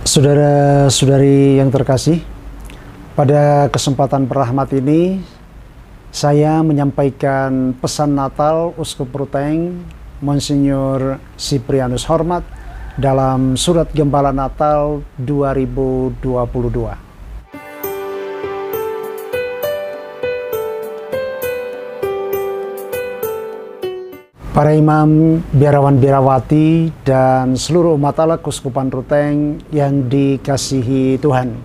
Saudara-saudari yang terkasih, pada kesempatan berrahmat ini saya menyampaikan pesan Natal Uskup Ruteng Monsinyur Siprianus Hormat dalam Surat Gembala Natal 2022. Para imam, biarawan-biarawati, dan seluruh umat Allah Keuskupan Ruteng yang dikasihi Tuhan.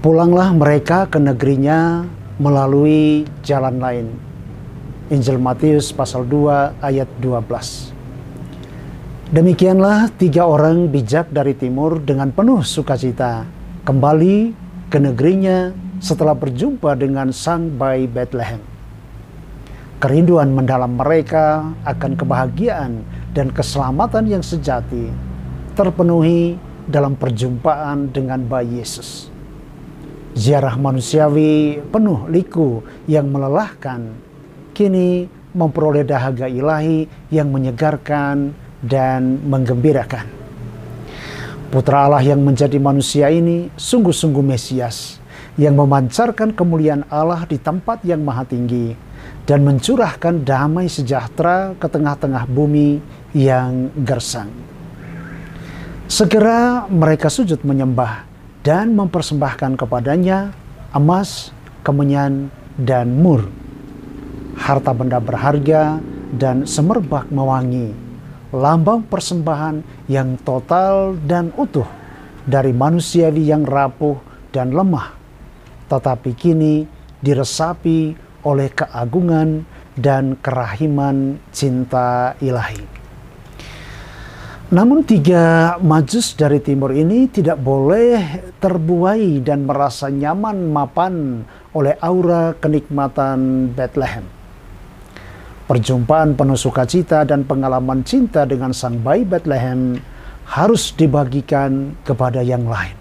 Pulanglah mereka ke negerinya melalui jalan lain. Injil Matius pasal 2 ayat 12. Demikianlah 3 orang bijak dari timur dengan penuh sukacita kembali ke negerinya setelah berjumpa dengan sang bayi Bethlehem. Kerinduan mendalam mereka akan kebahagiaan dan keselamatan yang sejati terpenuhi dalam perjumpaan dengan bayi Yesus. Ziarah manusiawi penuh liku yang melelahkan kini memperoleh dahaga ilahi yang menyegarkan dan menggembirakan. Putra Allah yang menjadi manusia ini sungguh-sungguh Mesias yang memancarkan kemuliaan Allah di tempat yang maha tinggi dan mencurahkan damai sejahtera ke tengah-tengah bumi yang gersang. Segera mereka sujud menyembah dan mempersembahkan kepadanya emas, kemenyan, dan mur, harta benda berharga, dan semerbak mewangi, lambang persembahan yang total dan utuh dari manusiawi yang rapuh dan lemah, tetapi kini diresapi oleh keagungan dan kerahiman cinta ilahi. Namun 3 Majus dari timur ini tidak boleh terbuai dan merasa nyaman mapan oleh aura kenikmatan Bethlehem. Perjumpaan penuh sukacita dan pengalaman cinta dengan sang bayi Bethlehem harus dibagikan kepada yang lain.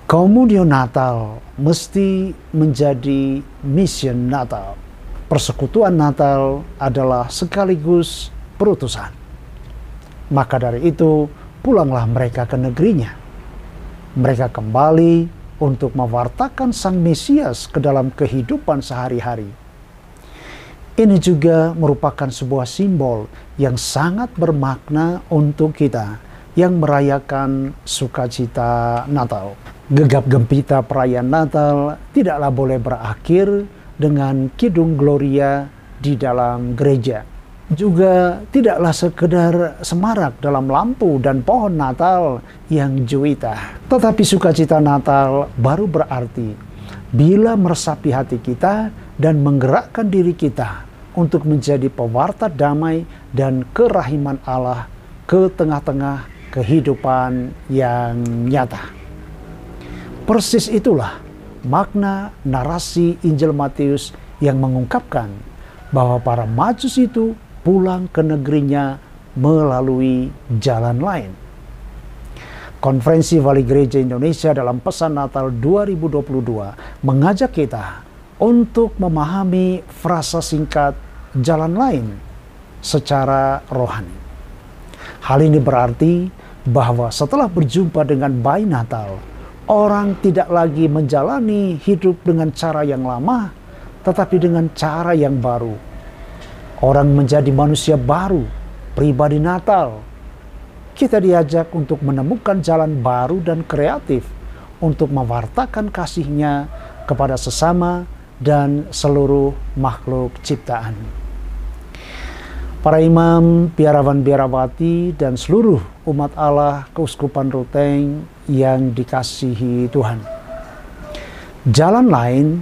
Komunio Natal mesti menjadi mission Natal. Persekutuan Natal adalah sekaligus perutusan. Maka dari itu, pulanglah mereka ke negerinya. Mereka kembali untuk mewartakan sang Mesias ke dalam kehidupan sehari-hari. Ini juga merupakan sebuah simbol yang sangat bermakna untuk kita yang merayakan sukacita Natal. Gegap gempita perayaan Natal tidaklah boleh berakhir dengan kidung Gloria di dalam gereja. Juga tidaklah sekedar semarak dalam lampu dan pohon Natal yang juwita. Tetapi sukacita Natal baru berarti bila meresapi hati kita dan menggerakkan diri kita untuk menjadi pewarta damai dan kerahiman Allah ke tengah-tengah kehidupan yang nyata. Persis itulah makna narasi Injil Matius yang mengungkapkan bahwa para Majus itu pulang ke negerinya melalui jalan lain. Konferensi Wali Gereja Indonesia dalam pesan Natal 2022 mengajak kita untuk memahami frasa singkat jalan lain secara rohani. Hal ini berarti bahwa setelah berjumpa dengan bayi Natal, orang tidak lagi menjalani hidup dengan cara yang lama, tetapi dengan cara yang baru. Orang menjadi manusia baru, pribadi Natal. Kita diajak untuk menemukan jalan baru dan kreatif untuk mewartakan kasih-Nya kepada sesama dan seluruh makhluk ciptaan. Para imam, biarawan-biarawati, dan seluruh umat Allah Keuskupan Ruteng yang dikasihi Tuhan. Jalan lain,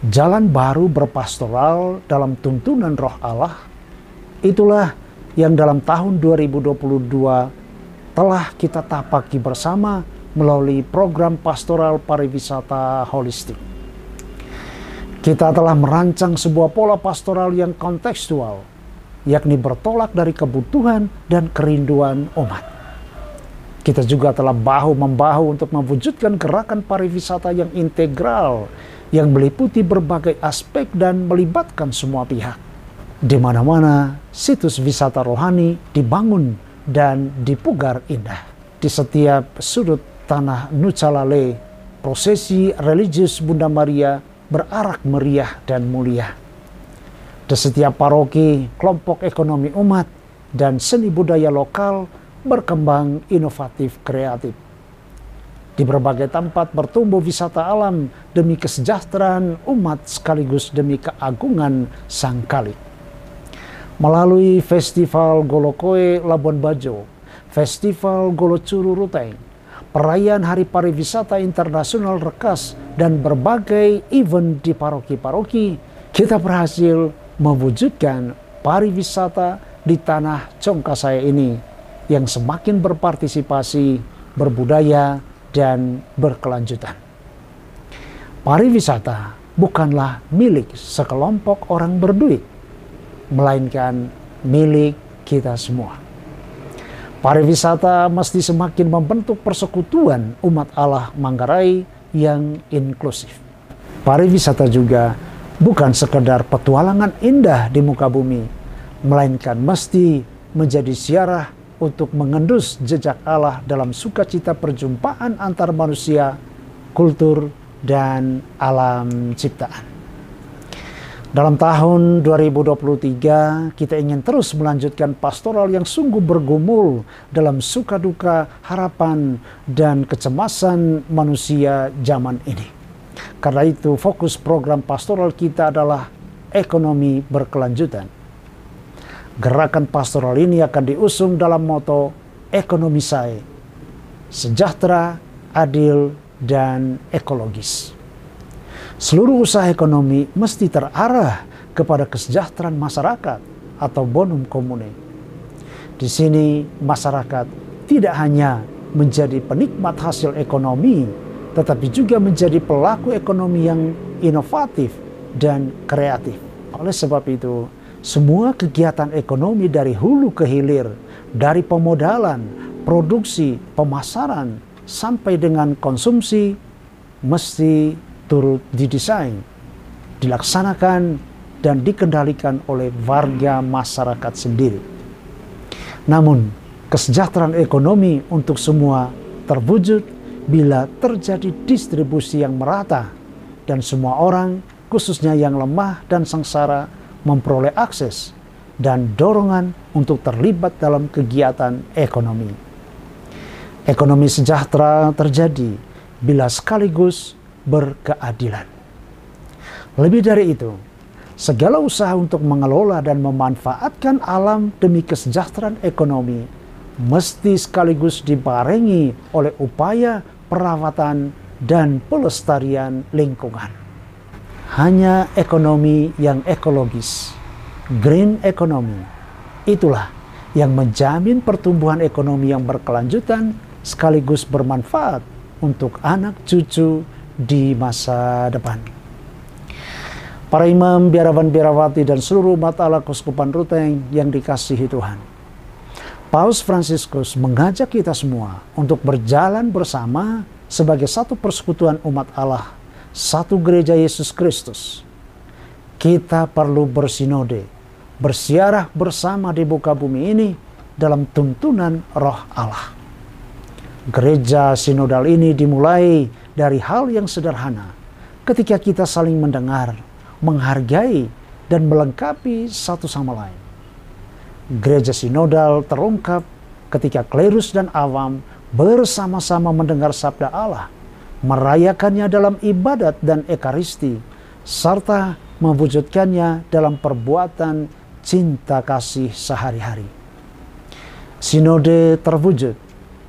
jalan baru berpastoral dalam tuntunan Roh Allah, itulah yang dalam tahun 2022 telah kita tapaki bersama melalui program pastoral pariwisata holistik. Kita telah merancang sebuah pola pastoral yang kontekstual, yakni bertolak dari kebutuhan dan kerinduan umat. Kita juga telah bahu-membahu untuk mewujudkan gerakan pariwisata yang integral, yang meliputi berbagai aspek dan melibatkan semua pihak. Di mana-mana situs wisata rohani dibangun dan dipugar indah. Di setiap sudut tanah Nucalale, prosesi religius Bunda Maria berarak meriah dan mulia. Di setiap paroki, kelompok ekonomi umat dan seni budaya lokal berkembang inovatif kreatif. Di berbagai tempat bertumbuh wisata alam demi kesejahteraan umat sekaligus demi keagungan Sang Kali. Melalui Festival Golokoe Labuan Bajo, Festival Golocuru Ruteng, perayaan Hari Pariwisata Internasional Rekas, dan berbagai event di paroki-paroki, kita berhasil mewujudkan pariwisata di tanah Congkasaya ini yang semakin berpartisipasi, berbudaya, dan berkelanjutan. Pariwisata bukanlah milik sekelompok orang berduit, melainkan milik kita semua. Pariwisata mesti semakin membentuk persekutuan umat Allah Manggarai yang inklusif. Pariwisata juga bukan sekedar petualangan indah di muka bumi, melainkan mesti menjadi ziarah untuk mengendus jejak Allah dalam sukacita perjumpaan antar manusia, kultur, dan alam ciptaan. Dalam tahun 2023, kita ingin terus melanjutkan pastoral yang sungguh bergumul dalam suka duka, harapan, dan kecemasan manusia zaman ini. Karena itu, fokus program pastoral kita adalah ekonomi berkelanjutan. Gerakan pastoral ini akan diusung dalam moto Ekonomi Sae, sejahtera, adil, dan ekologis. Seluruh usaha ekonomi mesti terarah kepada kesejahteraan masyarakat atau bonum commune. Di sini masyarakat tidak hanya menjadi penikmat hasil ekonomi, tetapi juga menjadi pelaku ekonomi yang inovatif dan kreatif. Oleh sebab itu, semua kegiatan ekonomi dari hulu ke hilir, dari pemodalan, produksi, pemasaran, sampai dengan konsumsi, mesti turut didesain, dilaksanakan, dan dikendalikan oleh warga masyarakat sendiri. Namun, kesejahteraan ekonomi untuk semua terwujud bila terjadi distribusi yang merata, dan semua orang, khususnya yang lemah dan sengsara, memperoleh akses dan dorongan untuk terlibat dalam kegiatan ekonomi. Ekonomi sejahtera terjadi bila sekaligus berkeadilan. Lebih dari itu, segala usaha untuk mengelola dan memanfaatkan alam demi kesejahteraan ekonomi mesti sekaligus dibarengi oleh upaya perawatan dan pelestarian lingkungan. Hanya ekonomi yang ekologis, green economy, itulah yang menjamin pertumbuhan ekonomi yang berkelanjutan sekaligus bermanfaat untuk anak cucu di masa depan. Para imam, biarawan, biarawati, dan seluruh umat Allah Keuskupan Ruteng yang dikasihi Tuhan, Paus Fransiskus mengajak kita semua untuk berjalan bersama sebagai satu persekutuan umat Allah, satu gereja Yesus Kristus. Kita perlu bersinode, bersiarah bersama di muka bumi ini dalam tuntunan Roh Allah. Gereja sinodal ini dimulai dari hal yang sederhana, ketika kita saling mendengar, menghargai, dan melengkapi satu sama lain. Gereja sinodal terungkap ketika klerus dan awam bersama-sama mendengar sabda Allah, merayakannya dalam ibadat dan ekaristi, serta mewujudkannya dalam perbuatan cinta kasih sehari-hari. Sinode terwujud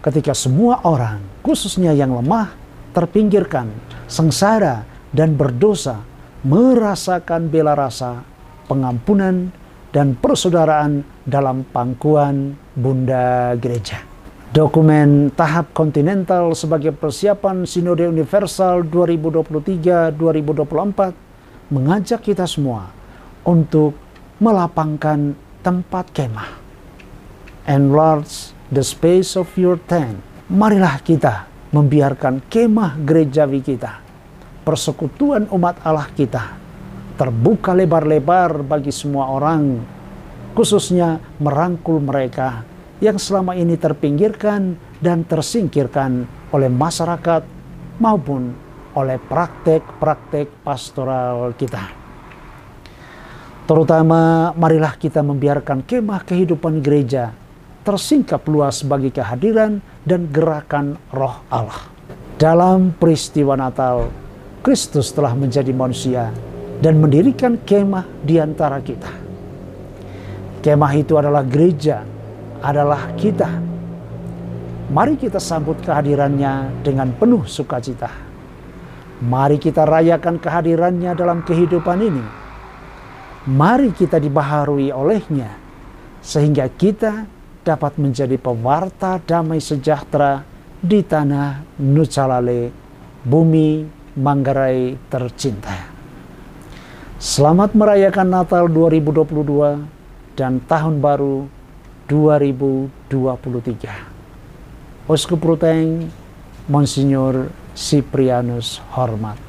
ketika semua orang, khususnya yang lemah, terpinggirkan, sengsara, dan berdosa, merasakan bela rasa, pengampunan, dan persaudaraan dalam pangkuan Bunda Gereja. Dokumen tahap kontinental sebagai persiapan Sinode Universal 2023-2024 mengajak kita semua untuk melapangkan tempat kemah. Enlarge the space of your tent. Marilah kita membiarkan kemah gerejawi kita, persekutuan umat Allah kita, terbuka lebar-lebar bagi semua orang, khususnya merangkul mereka yang selama ini terpinggirkan dan tersingkirkan oleh masyarakat maupun oleh praktek-praktek pastoral kita. Terutama marilah kita membiarkan kemah kehidupan gereja tersingkap luas bagi kehadiran dan gerakan Roh Allah. Dalam peristiwa Natal, Kristus telah menjadi manusia dan mendirikan kemah di antara kita. Kemah itu adalah gereja, adalah kita. Mari kita sambut kehadirannya dengan penuh sukacita. Mari kita rayakan kehadirannya dalam kehidupan ini. Mari kita dibaharui olehnya, sehingga kita dapat menjadi pewarta damai sejahtera di tanah Nucalale, bumi Manggarai tercinta. Selamat merayakan Natal 2022 dan Tahun Baru 2023. Uskup Ruteng, Monsinyur Siprianus Hormat.